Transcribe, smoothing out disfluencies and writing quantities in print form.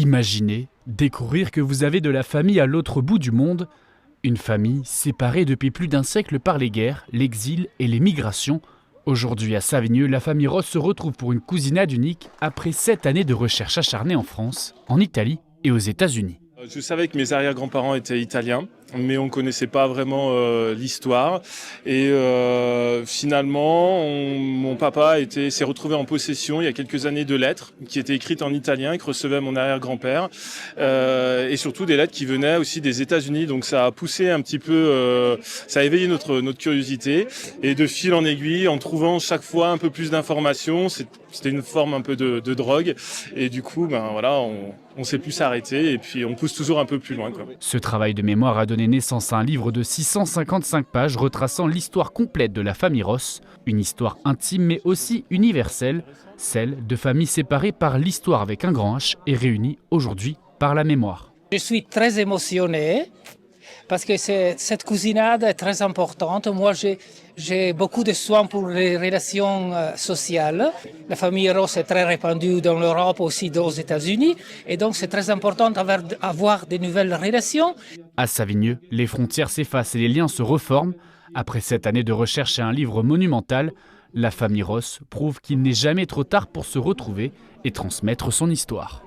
Imaginez, découvrir que vous avez de la famille à l'autre bout du monde, une famille séparée depuis plus d'un siècle par les guerres, l'exil et les migrations. Aujourd'hui à Savigneux, la famille Ross se retrouve pour une cousinade unique après 7 années de recherche acharnée en France, en Italie et aux États-Unis. Je savais que mes arrière-grands-parents étaient italiens, mais on ne connaissait pas vraiment l'histoire. Et finalement, mon papa s'est retrouvé en possession il y a quelques années de lettres qui étaient écrites en italien et que recevait mon arrière-grand-père. Et surtout des lettres qui venaient aussi des États-Unis. Donc ça a poussé un petit peu, ça a éveillé notre curiosité. Et de fil en aiguille, en trouvant chaque fois un peu plus d'informations, c'était une forme un peu de drogue. Et du coup, on ne sait plus s'arrêter et puis on pousse toujours un peu plus loin, quoi. Ce travail de mémoire a donné naissance à un livre de 655 pages retraçant l'histoire complète de la famille Ross. Une histoire intime mais aussi universelle, celle de familles séparées par l'histoire avec un grand H et réunies aujourd'hui par la mémoire. Je suis très émotionné parce que cette cousinade est très importante. Moi, j'ai beaucoup de soins pour les relations sociales. La famille Ross est très répandue dans l'Europe, aussi aux États-Unis. Et donc, c'est très important d'avoir de nouvelles relations. À Savigneux, les frontières s'effacent et les liens se reforment. Après 7 années de recherche et un livre monumental, la famille Ross prouve qu'il n'est jamais trop tard pour se retrouver et transmettre son histoire.